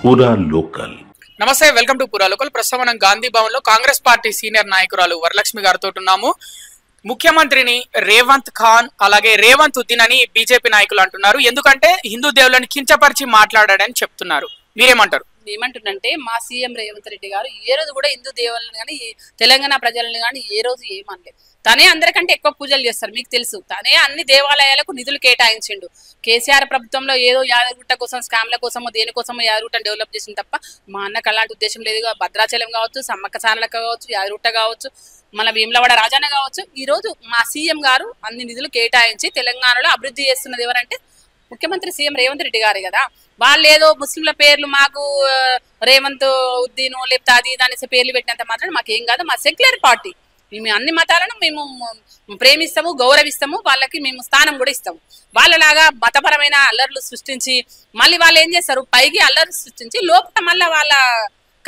పూరా లోకల్. నమస్తే, welcome to పూరా లోకల్. ప్రస్తుతం మనం గాంధీ భవన్ లో కాంగ్రెస్ పార్టీ సీనియర్ నాయకురాలు వరలక్ష్మి గారితో ఉన్నాము. ముఖ్యమంత్రిని రేవంత్ ఖాన్ అలాగే రేవంత్ ఉద్దీన్ అని బీజేపీ నాయకులు అంటున్నారు. ఎందుకంటే హిందూ దేవులను కించపరిచి మాట్లాడాడని చెప్తున్నారు. మీరేమంటారు? ఏమంటుందంటే మా సీఎం రేవంత్ రెడ్డి గారు ఏ రోజు కూడా హిందూ దేవులను కానీ తెలంగాణ ప్రజలను కానీ ఏ రోజు ఏమనలేదు. తనే అందరికంటే ఎక్కువ పూజలు చేస్తారు, మీకు తెలుసు. తనే అన్ని దేవాలయాలకు నిధులు కేటాయించిండు. కేసీఆర్ ప్రభుత్వంలో ఏదో యాదగుట్ట కోసం స్కామ్ల కోసమో దేనికోసమో యాదగుట్టను డెవలప్ చేసింది తప్ప మా అన్నకు అలాంటి ఉద్దేశం లేదు. భద్రాచలం కావచ్చు, సమ్మక్క సారలక కావచ్చు, యాదగుట్ట కావచ్చు, మన వేములవాడ రాజన్న కావచ్చు, ఈ రోజు మా సీఎం గారు అన్ని నిధులు కేటాయించి తెలంగాణలో అభివృద్ధి చేస్తున్నది ఎవరంటే ముఖ్యమంత్రి సీఎం రేవంత్ రెడ్డి గారు కదా. వాళ్ళు ఏదో ముస్లింల పేర్లు మాకు రేవంత్ ఉద్దీన్ లేకపోతే అది ఇది అనేసి పేర్లు పెట్టినంత మాత్రం మాకేం కాదు. మా సెక్యులర్ పార్టీ, మేము అన్ని మతాలను మేము ప్రేమిస్తాము, గౌరవిస్తాము, వాళ్ళకి మేము స్థానం కూడా ఇస్తాము. వాళ్ళలాగా మతపరమైన అల్లర్లు సృష్టించి మళ్ళీ వాళ్ళు ఏం చేస్తారు, పైకి అల్లర్లు సృష్టించి లోపల మళ్ళీ వాళ్ళ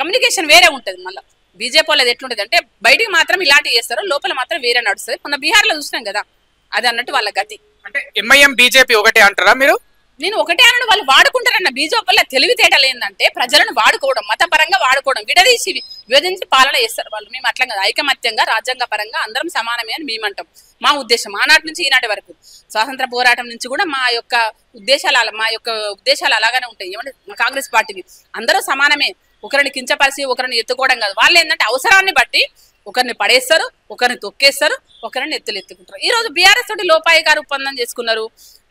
కమ్యూనికేషన్ వేరే ఉంటుంది. మళ్ళీ బీజేపీ వాళ్ళది ఎట్లుంటుంది అంటే బయటికి మాత్రం ఇలాంటివి చేస్తారు, లోపల మాత్రం వేరే నడుస్తుంది. మొన్న బీహార్లో చూసినాం కదా, అది అన్నట్టు వాళ్ళ గతి. అంటే ఎంఐఎం బీజేపీ ఒకటే అంటారా మీరు? నేను ఒకటే అన్న, వాళ్ళు వాడుకుంటారన్న. బీజేపీ వల్ల తెలివితేటలు ఏంటంటే ప్రజలను వాడుకోవడం, మతపరంగా వాడుకోవడం, విభజించి పాలన చేస్తారు వాళ్ళు. మేము అట్లా కదా, ఐకమత్యంగా రాజ్యాంగ పరంగా అందరం సమానమే అని మేమంటాం. మా ఉద్దేశం ఆనాటి నుంచి ఈనాటి వరకు స్వాతంత్ర పోరాటం నుంచి కూడా మా యొక్క ఉద్దేశాలు అలాగానే ఉంటాయి. ఏమంటే మా కాంగ్రెస్ పార్టీకి అందరూ సమానమే. ఒకరిని కించపరిచి ఒకరిని ఎత్తుకోవడం కాదు. వాళ్ళు ఏంటంటే అవసరాన్ని బట్టి ఒకరిని పడేస్తారు, ఒకరిని తొక్కేస్తారు, ఒకరిని ఎత్తుకుంటారు. ఈ రోజు బీఆర్ఎస్ తోటి లోపాయి గారు ఒప్పందం చేసుకున్నారు.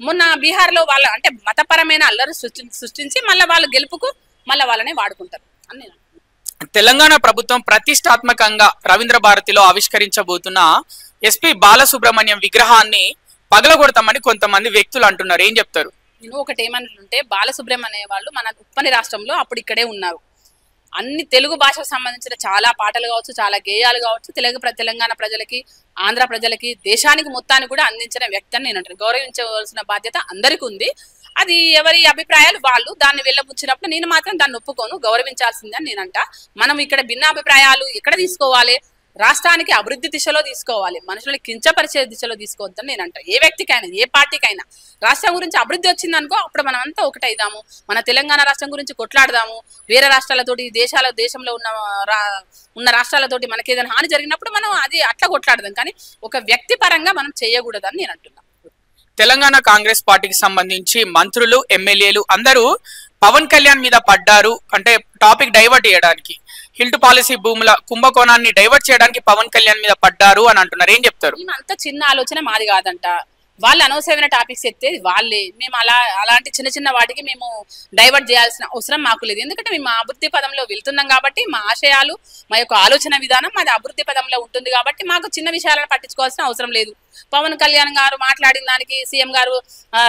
మొన్న బీహార్ లో వాళ్ళ అంటే మతపరమైన అల్లరి సృష్టించి మళ్ళీ వాళ్ళ గెలుపుకు మళ్ళీ వాళ్ళని వాడుకుంటారు అని. తెలంగాణ ప్రభుత్వం ప్రతిష్టాత్మకంగా రవీంద్ర భారతిలో ఆవిష్కరించబోతున్న ఎస్పీ బాలసుబ్రహ్మణ్యం విగ్రహాన్ని పగలగొడతామని కొంతమంది వ్యక్తులు అంటున్నారు. ఏం చెప్తారు? నేను ఒకటి ఏమంటుంటే, బాలసుబ్రహ్మణ్యం వాళ్ళు మన ఉప్పని రాష్ట్రంలో అప్పుడు ఇక్కడే ఉన్నారు. అన్ని తెలుగు భాషకు సంబంధించిన చాలా పాటలు కావచ్చు, చాలా గేయాలు కావచ్చు, తెలంగాణ ప్రజలకి, ఆంధ్ర ప్రజలకి, దేశానికి మొత్తానికి కూడా అందించిన వ్యక్తి అని నేను అంటాను. గౌరవించవలసిన బాధ్యత అందరికీ ఉంది. అది ఎవరి అభిప్రాయాలు వాళ్ళు. దాన్ని వెళ్ళబుచ్చినప్పుడు నేను మాత్రం దాన్ని ఒప్పుకోను, గౌరవించాల్సిందే అని నేనంట. మనం ఇక్కడ భిన్న అభిప్రాయాలు ఎక్కడ తీసుకోవాలి? రాష్ట్రానికి అభివృద్ధి దిశలో తీసుకోవాలి, మనుషులని కించపరిచే దిశలో తీసుకోవద్దని నేనంట. ఏ వ్యక్తికైనా, ఏ పార్టీకైనా రాష్ట్రం గురించి అభివృద్ధి వచ్చిందనుకో అప్పుడు మనం అంతా ఒకటైదాము, మన తెలంగాణ రాష్ట్రం గురించి కొట్లాడదాము. వేరే రాష్ట్రాలతోటి దేశంలో ఉన్న రాష్ట్రాలతోటి మనకి ఏదైనా హాని జరిగినప్పుడు మనం అది అట్లా కొట్లాడదాం, కానీ ఒక వ్యక్తి పరంగా మనం చేయకూడదని నేను అంటున్నా. తెలంగాణ కాంగ్రెస్ పార్టీకి సంబంధించి మంత్రులు, ఎమ్మెల్యేలు అందరూ పవన్ కళ్యాణ్ మీద పడ్డారు. అంటే టాపిక్ డైవర్ట్ చేయడానికి, హిల్ట్ పాలసీ భూముల కుంభకోణాన్ని డైవర్ట్ చేయడానికి పవన్ కళ్యాణ్ మీద పడ్డారు అని అంటున్నారు. ఏం చెప్తారు? అంత చిన్న ఆలోచన మాది కాదంట. వాళ్ళు అనవసరమైన టాపిక్స్ ఎత్తేది వాళ్ళే. మేము అలాంటి చిన్న చిన్న వాటికి మేము డైవర్ట్ చేయాల్సిన అవసరం మాకు లేదు. ఎందుకంటే మేము అభివృద్ధి పదంలో వెళ్తున్నాం కాబట్టి మా ఆశయాలు, మా యొక్క ఆలోచన విధానం అది అభివృద్ధి పదంలో ఉంటుంది కాబట్టి మాకు చిన్న విషయాలను పట్టించుకోవాల్సిన అవసరం లేదు. పవన్ కళ్యాణ్ గారు మాట్లాడిన దానికి సీఎం గారు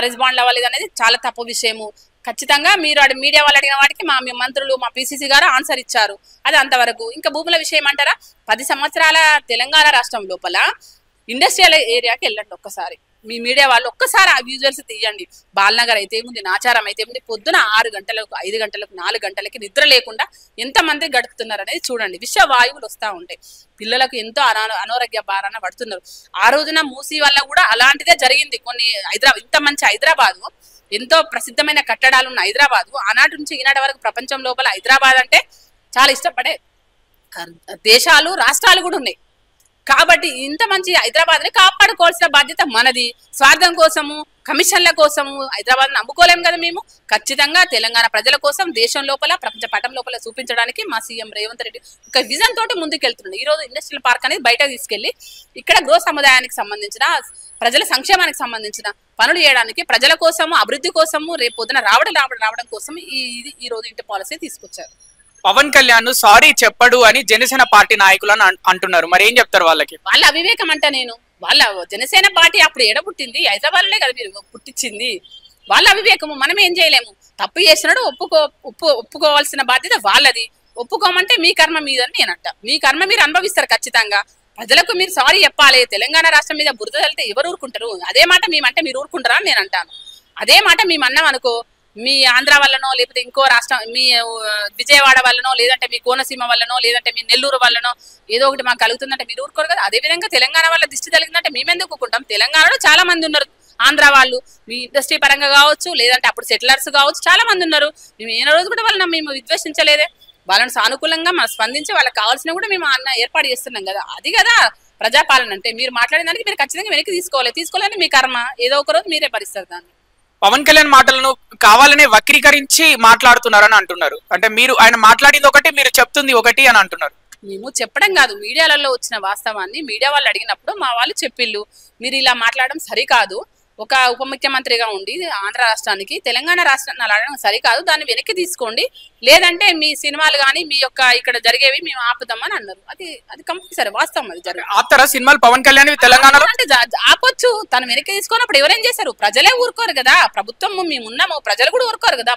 రెస్పాండ్ అవ్వలేదు అనేది చాలా తప్పు విషయము. ఖచ్చితంగా మీరు మీడియా వాళ్ళు అడిగిన వాటికి మా మంత్రులు, మా పిసిసి గారు ఆన్సర్ ఇచ్చారు. అది అంతవరకు. ఇంకా భూముల విషయం అంటారా, 10 సంవత్సరాల తెలంగాణ రాష్ట్రం లోపల ఇండస్ట్రియల్ ఏరియాకి వెళ్ళండి ఒక్కసారి. మీ మీడియా వాళ్ళు ఒక్కసారి ఆ విజువల్స్ తీయండి. బాలనగర్ అయితే ఏముంది, నాచారం అయితే ఏముంది, పొద్దున 6 గంటలకు, 5 గంటలకు, 4 గంటలకి నిద్ర లేకుండా ఎంతమంది గడుపుతున్నారు అనేది చూడండి. విషవాయువులు వస్తూ ఉంటాయి. పిల్లలకు ఎంతో అనారోగ్య బారాన పడుతున్నారు. ఆ రోజున మూసీ వల్ల కూడా అలాంటిదే జరిగింది. కొన్ని ఇంత మంచి హైదరాబాదు, ఎంతో ప్రసిద్ధమైన కట్టడాలు ఉన్న హైదరాబాదు, ఆనాటి నుంచి ఈనాటి వరకు ప్రపంచం లోపల హైదరాబాద్ అంటే చాలా ఇష్టపడే దేశాలు, రాష్ట్రాలు కూడా ఉన్నాయి. కాబట్టి ఇంత మంచి హైదరాబాద్ ని కాపాడుకోవాల్సిన బాధ్యత మనది. స్వార్థం కోసము, కమిషన్ల కోసము హైదరాబాద్ ని నమ్ముకోలేం కదా మేము. ఖచ్చితంగా తెలంగాణ ప్రజల కోసం దేశం లోపల, ప్రపంచ పటం లోపల చూపించడానికి మా సీఎం రేవంత్ రెడ్డి ఒక విజన్ తోటి ముందుకెళ్తున్నాడు. ఈ రోజు ఇండస్ట్రియల్ పార్క్ అనేది బయటకు తీసుకెళ్లి ఇక్కడ గృహ సముదాయానికి సంబంధించిన, ప్రజల సంక్షేమానికి సంబంధించిన పనులు చేయడానికి, ప్రజల కోసము, అభివృద్ధి కోసము, రేపు పొద్దున రావడం కోసం ఈ రోజు ఇంటి పాలసీ తీసుకొచ్చారు. పవన్ కళ్యాణ్ సారీ చెప్పడు అని జనసేన పార్టీ నాయకులు అంటున్నారు. మరి ఏం చెప్తారు వాళ్ళకి? వాళ్ళ అవివేకం అంట. నేను వాళ్ళ జనసేన పార్టీ అప్పుడు ఎడబుట్టింది, హైదరాబాద్లోనే కదా మీరు పుట్టించింది. వాళ్ళ అవివేకము, మనం ఏం చేయలేము. తప్పు చేసినాడు ఒప్పుకోవాల్సిన బాధ్యత వాళ్ళది. ఒప్పుకోమంటే మీ కర్మ మీదని నేనంట. మీ కర్మ మీరు అనుభవిస్తారు ఖచ్చితంగా. ప్రజలకు మీరు సారీ చెప్పాలి. తెలంగాణ రాష్ట్రం మీద బురద వెళ్తే ఎవరు ఊరుకుంటారు? అదే మాట మేమంటే మీరు ఊరుకుంటారా అని నేను అంటాను. అదే మాట మేము అన్నాం అనుకో, మీ ఆంధ్ర వల్లనో లేకపోతే ఇంకో రాష్ట్రం, మీ విజయవాడ వల్లనో, లేదంటే మీ కోనసీమ వల్లనో, లేదంటే మీ నెల్లూరు వల్లనో ఏదో ఒకటి మాకు కలుగుతుందంటే మీరు ఊరుకోరు కదా. అదే విధంగా తెలంగాణ వల్ల దిష్టి తగిలిందంటే మేమెందుకు ఊరుకుంటాం? తెలంగాణలో చాలా మంది ఉన్నారు ఆంధ్ర వాళ్ళు మీ ఇండస్ట్రీ పరంగా కావచ్చు, లేదంటే అప్పుడు సెటిలర్స్ కావచ్చు, చాలా మంది ఉన్నారు. మేము ఏ రోజు కూడా వాళ్ళని మేము విద్వేషించలేదే. వాళ్ళని సానుకూలంగా మనం స్పందించి వాళ్ళకి కావాల్సిన కూడా మేము ఏర్పాటు చేస్తున్నాం కదా. అది కదా ప్రజాపాలన అంటే. మీరు మాట్లాడిన దానికి మీరు ఖచ్చితంగా వెనక్కి తీసుకోవాలని మీ కర్మ. ఏదో ఒక రోజు మీరే భరిస్తారు దాన్ని. పవన్ కళ్యాణ్ మాటలను కావాలనే వక్రీకరించి మాట్లాడుతున్నారని అంటున్నారు. అంటే మీరు ఆయన మాట్లాడింది ఒకటి, మీరు చెప్తుంది ఒకటి అని అంటున్నారు. మేము చెప్పడం కాదు, మీడియాలలో వచ్చిన వాస్తవాన్ని మీడియా వాళ్ళు అడిగినప్పుడు మా వాళ్ళు చెప్పిళ్ళు, మీరు ఇలా మాట్లాడడం సరికాదు, ఒక ఉప ముఖ్యమంత్రిగా ఉండి ఆంధ్ర రాష్ట్రానికి తెలంగాణ రాష్ట్రాన్ని అడగడం సరికాదు, దాన్ని వెనక్కి తీసుకోండి, లేదంటే మీ సినిమాలు కానీ మీ యొక్క ఇక్కడ జరిగేవి మేము ఆపుదామని అన్నారు. అది కంపల్సరీ వాస్తవం. అది జరిగింది. ఆపుతారా సినిమాలు పవన్ కళ్యాణ్ తెలంగాణలో? అంటే ఆపొచ్చు, తను వెనక్కి తీసుకున్నప్పుడు ఎవరేం చేశారు? ప్రజలే ఊరుకోరు కదా. ప్రభుత్వం మేము ఉన్నాము, ప్రజలు కూడా ఊరుకోరు కదా.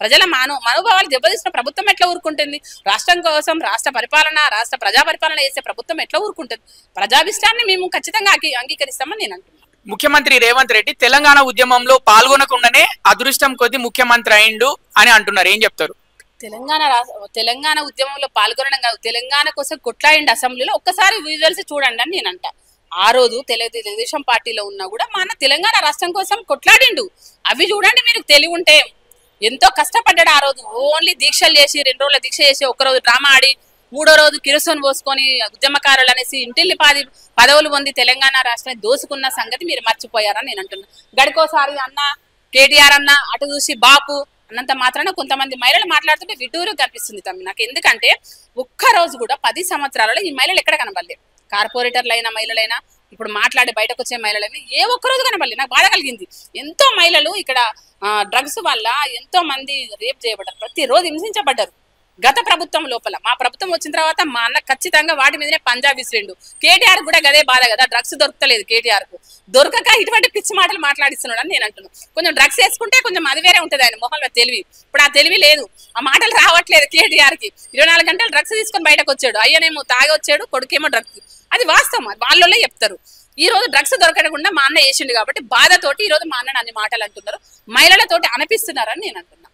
ప్రజల మనోభావాలు దెబ్బతీసిన ప్రభుత్వం ఎట్లా ఊరుకుంటుంది? రాష్ట్రం కోసం రాష్ట్ర పరిపాలన, రాష్ట్ర ప్రజా పరిపాలన చేసే ప్రభుత్వం ఎట్లా ఊరుకుంటుంది? ప్రజాభిష్టాన్ని మేము ఖచ్చితంగా అంగీకరిస్తామని నేను అంటున్నాను. ముఖ్యమంత్రి రేవంత్ రెడ్డి తెలంగాణ ఉద్యమంలో పాల్గొనకుండానే అదృష్టం కొద్ది ముఖ్యమంత్రి అయిండు అని అంటున్నారు. ఏం చెప్తారు? తెలంగాణ ఉద్యమంలో పాల్గొనడం కాదు, తెలంగాణ కోసం కొట్లాడిండి అసెంబ్లీలో. ఒక్కసారి విజువల్స్ చూడండి అని నేను అంట. ఆ రోజు తెలుగుదేశం పార్టీలో ఉన్నా కూడా మా అన్న తెలంగాణ రాష్ట్రం కోసం కొట్లాడిండు. అవి చూడండి, మీరు తెలివి ఉంటే. ఎంతో కష్టపడ్డాడు ఆ రోజు. ఓన్లీ దీక్షలు చేసి 2 రోజుల దీక్ష చేసి, ఒక్కరోజు డ్రామా ఆడి, 3వ రోజు కిరోసిన్ పోసుకొని ఉద్యమకారులు అనేసి ఇంటిల్లి పదవులు పొంది తెలంగాణ రాష్ట్రాన్ని దోసుకున్న సంగతి మీరు మర్చిపోయారని నేను అంటున్నా. గడికోసారి అన్న కేటీఆర్ అన్న అటు చూసి బాపు అన్నంత మాత్రాన కొంతమంది మహిళలు మాట్లాడుతుంటే విడ్డూరు కనిపిస్తుంది తమ్మి నాకు. ఎందుకంటే ఒక్కరోజు కూడా 10 సంవత్సరాలలో ఈ మహిళలు ఎక్కడ కనబడలేదు. కార్పొరేటర్లు అయినా మహిళలైనా, ఇప్పుడు మాట్లాడి బయటకు వచ్చే మహిళలైనా ఏ ఒక్కరోజు కనబడలేదు. నాకు బాధ కలిగింది. ఎంతో మహిళలు ఇక్కడ డ్రగ్స్ వల్ల ఎంతో మంది రేప్ చేయబడ్డారు, ప్రతిరోజు హింసించబడ్డారు. గత ప్రభుత్వం లోపల మా ప్రభుత్వం వచ్చిన తర్వాత మా అన్న ఖచ్చితంగా వాటి మీదనే పంజాబ్ విసిరిండు. కేటీఆర్ కూడా గదే బాధ కదా, డ్రగ్స్ దొరకలేదు. కేటీఆర్ కు దొరకక ఇటువంటి పిచ్చి మాటలు మాట్లాడిస్తున్నాడు అని నేను అంటున్నాను. కొంచెం డ్రగ్స్ వేసుకుంటే కొంచెం అది వేరే ఉంటుంది ఆయన మొహంలో తెలివి. ఇప్పుడు ఆ తెలివి లేదు, ఆ మాటలు రావట్లేదు కేటీఆర్ కి. 24 గంటలు డ్రగ్స్ తీసుకొని బయటకు వచ్చాడు. అయ్యనేమో తాగి వచ్చాడు, కొడుకేమో డ్రగ్స్. అది వాస్తవం, వాళ్ళే చెప్తారు. ఈ రోజు డ్రగ్స్ దొరకకుండా మా అన్న వేసిండు కాబట్టి బాధతోటి ఈ రోజు మా అన్నని అన్ని మాటలు అంటున్నారు, మహిళలతోటి అనిపిస్తున్నారని నేను అంటున్నా.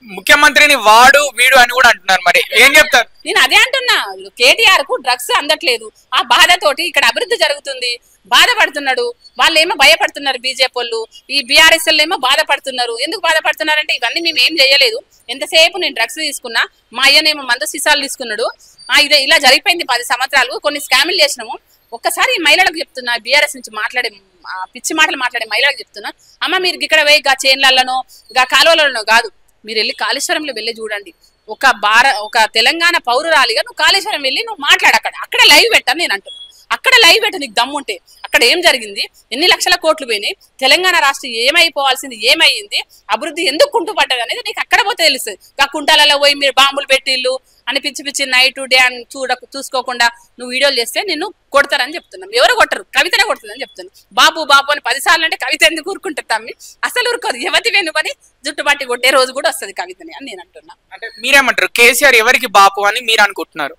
ముఖ్యమంత్రిని వాడు వీడు అని కూడా అంటున్నారు. మరి ఏం చెప్తారు? నేను అదే అంటున్నా, కేటీఆర్ కు డ్రగ్స్ అందట్లేదు, ఆ బాధతోటి ఇక్కడ అభివృద్ధి జరుగుతుంది, బాధపడుతున్నాడు. వాళ్ళు ఏమో భయపడుతున్నారు బీజేపీ వాళ్ళు, ఈ బీఆర్ఎస్ ఏమో బాధపడుతున్నారు. ఎందుకు బాధపడుతున్నారంటే ఇవన్నీ మేము ఏం చేయలేదు. ఎంతసేపు నేను డ్రగ్స్ తీసుకున్నా, మా అయ్యనేమో మందు సీసాలు తీసుకున్నాడు, ఇదే ఇలా జరిగిపోయింది 10 సంవత్సరాలు, కొన్ని స్కాములు చేసినాము. ఒక్కసారి ఈ మహిళలకు చెప్తున్నా, బీఆర్ఎస్ నుంచి మాట్లాడే పిచ్చి మాటలు మాట్లాడే మహిళలకు చెప్తున్నా, అమ్మ మీరు ఇక్కడ పోయి గా చేన్లలోనో గా కాలువలలోనో కాదు, మీరు వెళ్ళి కాళేశ్వరంలో వెళ్ళి చూడండి. ఒక తెలంగాణ పౌరురాలిగా నువ్వు కాళేశ్వరం వెళ్ళి నువ్వు మాట్లాడు. అక్కడ లైవ్ పెట్టని నేను అంటున్నా. అక్కడ లైవ్ పెట్టు నీకు దమ్ముంటే. అక్కడ ఏం జరిగింది, ఎన్ని లక్షల కోట్లు పోయినాయి, తెలంగాణ రాష్ట్రం ఏమైపోవాల్సింది ఏమైంది, అభివృద్ధి ఎందుకు కుంటుపడ్డది అనేది నీకు అక్కడ పోతే తెలుస్తుంది. ఆ కుంటాలలో పోయి మీరు బాంబులు పెట్టిళ్ళు అని పిచ్చి పిచ్చి నైట్ డే అని చూసుకోకుండా నువ్వు వీడియోలు చేస్తే నిన్ను కొడతారని చెప్తున్నాం. ఎవరు కొట్టరు, కవితనే కొడుతుందని చెప్తున్నాను. బాబు బాబు అని 10 సార్లు అంటే కవిత ఎందుకు ఊరుకుంటుంది తమ్మి? అసలు ఊరుకోదు. యువతి వెనుకని జుట్టుబట్టి కొట్టే రోజు కూడా వస్తుంది కవితని అని నేను అంటున్నా. అంటే మీరేమంటారు, కేసీఆర్ ఎవరికి బాపు అని మీరు అనుకుంటున్నారు?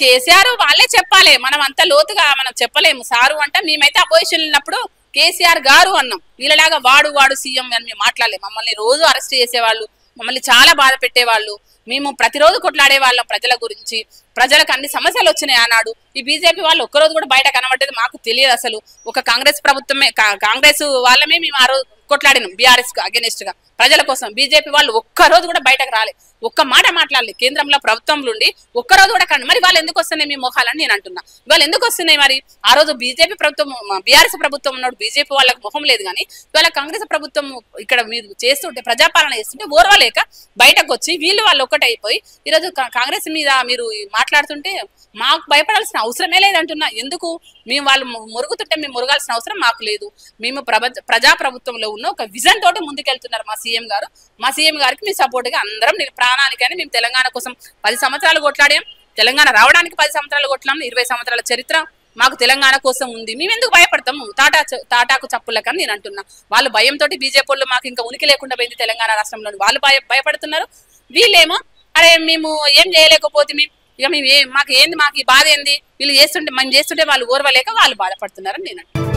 కేసీఆర్ వాళ్ళే చెప్పాలి, మనం అంత లోతుగా మనం చెప్పలేము. సారు అంటే మేమైతే అపోజిషన్ ఉన్నప్పుడు కేసీఆర్ గారు అన్నాం, వీళ్ళలాగా వాడు సీఎం అని మేము మాట్లాడలేము. మమ్మల్ని రోజు అరెస్ట్ చేసేవాళ్ళు, మమ్మల్ని చాలా బాధ పెట్టేవాళ్ళు, మేము ప్రతిరోజు కొట్లాడే వాళ్ళం ప్రజల గురించి. ప్రజలకు అన్ని సమస్యలు వచ్చినాయి ఆనాడు. ఈ బీజేపీ వాళ్ళు ఒక్కరోజు కూడా బయట కనబడ్డది మాకు తెలియదు. అసలు ఒక కాంగ్రెస్ ప్రభుత్వమే, కాంగ్రెస్ వాళ్ళమే మేము ఆ రోజు కొట్లాడినాం బీఆర్ఎస్ కు అగెనిస్ట్ గా ప్రజల కోసం. బీజేపీ వాళ్ళు ఒక్కరోజు కూడా బయటకు రాలే, ఒక్క మాట మాట్లాడలేదు. కేంద్రంలో ప్రభుత్వంలో ఉండి ఒక్కరోజు కూడా కండి. మరి వాళ్ళు ఎందుకు వస్తున్నాయి మీ మొహాలని నేను అంటున్నా. వాళ్ళు ఎందుకు వస్తున్నాయి మరి? ఆ రోజు బీజేపీ ప్రభుత్వం, బీఆర్ఎస్ ప్రభుత్వం ఉన్నాడు, బీజేపీ వాళ్ళకి మొహం లేదు. కానీ ఇవాళ కాంగ్రెస్ ప్రభుత్వం ఇక్కడ మీరు చేస్తుంటే, ప్రజాపాలన చేస్తుంటే ఓర్వలేక బయటకు వచ్చి వాళ్ళు ఒక్కటైపోయి ఈరోజు కాంగ్రెస్ మీద మీరు మాట్లాడుతుంటే మాకు భయపడాల్సిన అవసరమే లేదంటున్నా. ఎందుకు? మేము వాళ్ళు మురుగుతుంటే మేము మురగాల్సిన అవసరం మాకు లేదు. మేము ప్రజా ప్రభుత్వంలో ఉన్న ఒక విజన్ తోటి ముందుకెళ్తున్నారు మా సీఎం గారు. మా సీఎం గారికి మీ సపోర్ట్ గా అందరం ప్రాణానికైనా మేము తెలంగాణ కోసం 10 సంవత్సరాలు కొట్లాడాం. తెలంగాణ రావడానికి 10 సంవత్సరాలు కొట్లాం. 20 సంవత్సరాల చరిత్ర మాకు తెలంగాణ కోసం ఉంది. మేము ఎందుకు భయపడతాము తాటాకు చప్పులకని నేను అంటున్నా. వాళ్ళు భయంతో బీజేపీ వాళ్ళు మాకు ఇంకా ఉనికి లేకుండా పోయింది తెలంగాణ రాష్ట్రంలో, వాళ్ళు భయపడుతున్నారు. వీళ్ళేమో అరే మేము ఏం చేయలేకపోతే ఇక మేము మాకు ఈ బాధ ఏంది, వీళ్ళు చేస్తుంటే మనం చేస్తుంటే వాళ్ళు ఓర్వలేక వాళ్ళు బాధపడుతున్నారని నేను అంటున్నాను.